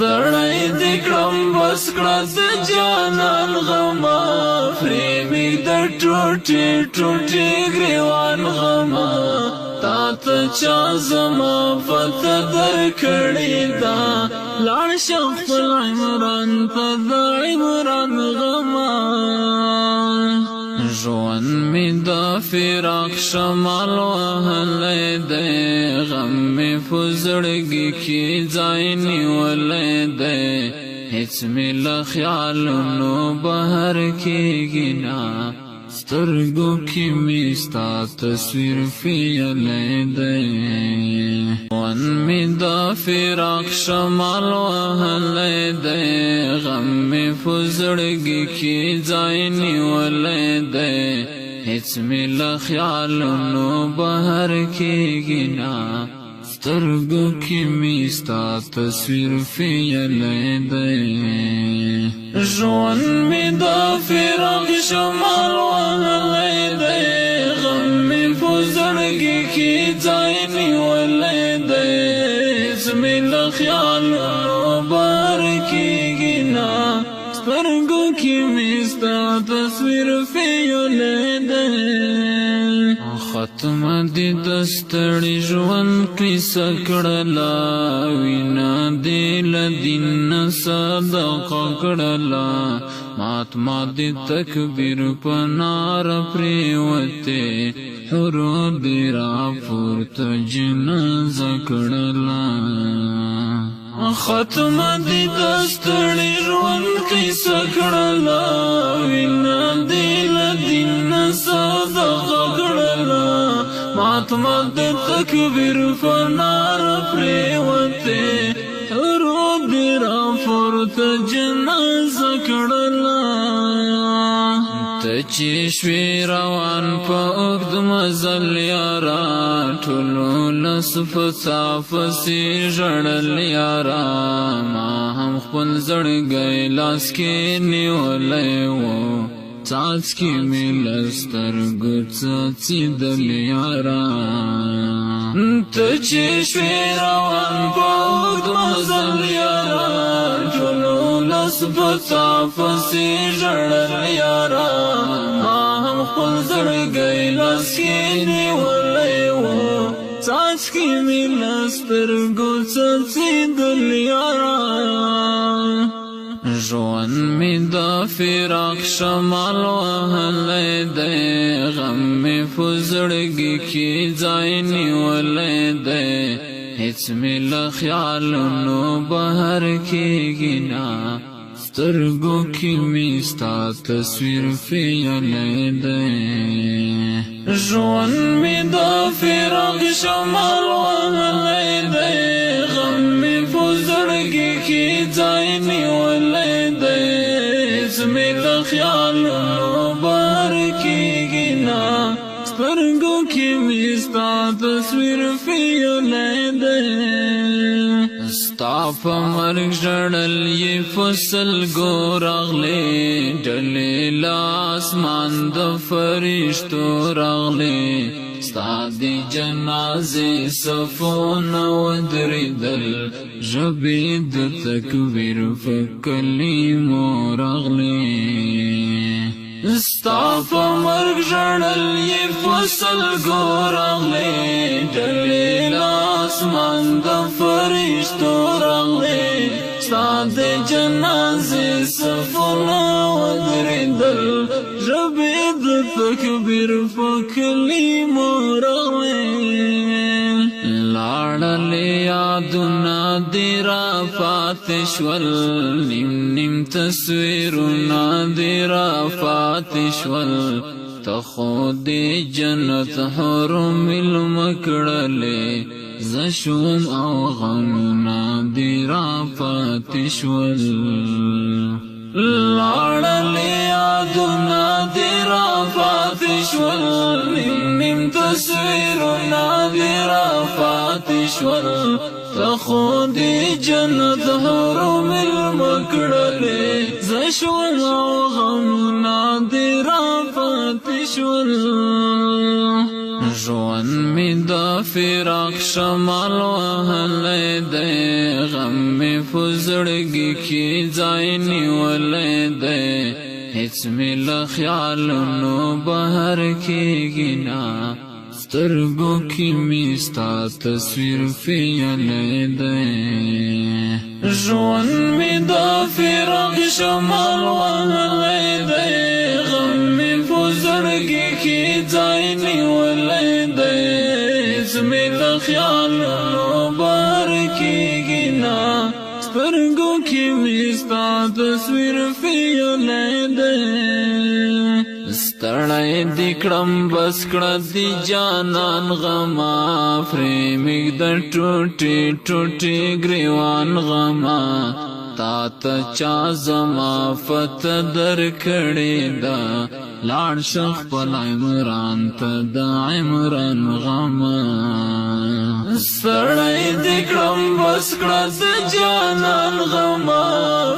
ستړی دې کړم بس کړه د جانان غمه پرېمې د ټوټې ټوټې ګریوان غمه تا ته چا زما پته درکړې ده لاړ شه خپل عمران ته د عمران غمه ژوند مې د فراق شمال وهلی دی غم مې په زړګي کې ځای نیولی دی هېڅ مې له خیالونو بهر کېږي نه سترګو کې مې ستا تصویر پیلی دی ژوند مې د فراق شمال وهلی دی غم مې په زړګي کې ځای نیولی دی هېڅ مې له خیالونو بهر کېږي نه سترګو کې مې ستا تصویر پیلی دی ژوند مې د فراق شمال وهلی دی غم مې په زړګي کې ځای نیولی دی هېڅ مې له خیالونو بهر کېږي نه سترګو کې مې ستا تصویر پیلی دی ختمه دې د ستړي ژوند کیسه کړله وینه دې له دین نه صدقه کړله مات دې تکبیر په ناره پرېوتې حرو دې راپورته جنازه کړله ختمه دې د ستړي ژوند کیسه کړله وینه دې له دین نه صدقه کړله مات دې تکبیر په ناره پرېوتې حرو دې راپورته جنازه کړله ته چې شوې روان په اوږد مزل یاره ټولو لس په څا پسې ژړل یاره ما هم خپل زړګی لاس کې نیولی و څاڅکي مې له سترګو څڅېدل یاره ته چې شوې روان په اوږد مزل یاره ټولو لس په څا پسې ژړل یاره ما هم خپل زړګی لاس کې نیولی و څاڅکي مې له سترګو څڅېدل یاره ژوند مې د فراق شمال وهلی دی غم مې په زړګي کې ځای نیولی دی هېڅ مې له خیالونو بهر کېږي نه سترګو کې مې ستا تصویر پیلی دی ژوند مې د فراق شمال وهلی دی غم مې په زړګي کې ځای نیولی دی هېڅ مې له خیالونو بهر کېږي نه سترګو کې مې ستا تصویر پیلی دی ستا په مرګ ژړل یې په سلګو راغلې ډلې له اسمان د فرښتو راغلې ستا د جنازې صفونه ودرېدل ژبې د تکبیر په کلمو راغلې ستا په مرګ ژړل یې په سلګو راغلې ډلې له اسمان د فرښتو راغلې ستا د جنازې صفونه ودرېدل ژبې د تکبیر په کلمو راغلې لاړلې یادونه دې راپاتې شول نیم نیم تصویرونه دې راپاتې شول ته خو دې جنت حرم مېلمه کړلې زه شوم او غمونه دې راپاتې شول لاړلې یادونه دې راپاتې شول نیم نیم تصویرونه دې راپاتې شول ته خو دې جنت حرم مېلمه کړلې زه شوم او غمونه دې راپاتې شول ژوند می د فراق شمال وهلی دی غم می په زړګي کې ځای نیولی دی هیڅ می له خیالونو بهر کېږي نه سترګو کې مې ستا تصویر پیالی دی ژوند مې د فراق شمال وهلی دی غم مې په زړګي کې ځای نیولی دی هېڅ مې له خیالونو بهر کېږي نه سترګو کې مې ستا تصویر پیالی دی ستړی دې کړم بس کړه دې جانان غما پرېمږده ټوټې ټوټې ګریوان غما تا ته چا زما پته درکړې ده لاړ شه خپل عمران ته د عمران غما ستړی دې کړم بس کړه دې جانان غما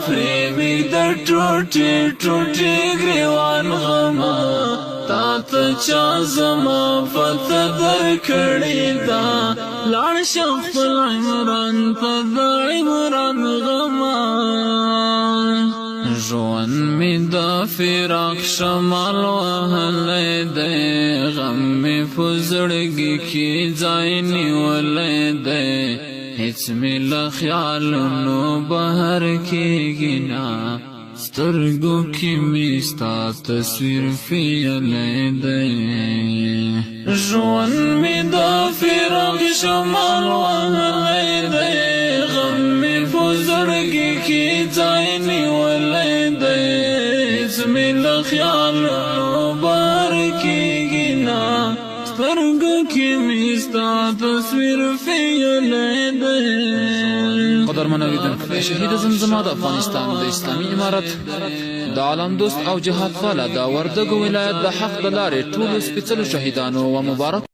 پرېمږده ټوټې ټوټې ګریوان غما تا ته چا زما پته درکړې ده لاړ شه خپل عمران ته د عمران غما ژوند مې د فراق شمال وهلی دی غم مې په زړګي کې ځای نیولی دی هېڅ مې له خیالونو بهر کېږي نه سترګو کې مې ستا تصویر پیالی دی ژوند مې د فراق شمال وهلی دی غم مې په زړګي کې ځای نیولی دی هېڅ مې له خیالونو بهر کېږي نه سترګو کې مې ستا تصویر پیالی دی قدرمن اوریدونکو د شهید زمزمه د افغانستان د اسلامي امارت د عالم دوست او جهاد فعاله د وردګو ولایت د حق د لارې ټولو سپېڅلو شهیدانو و مبارک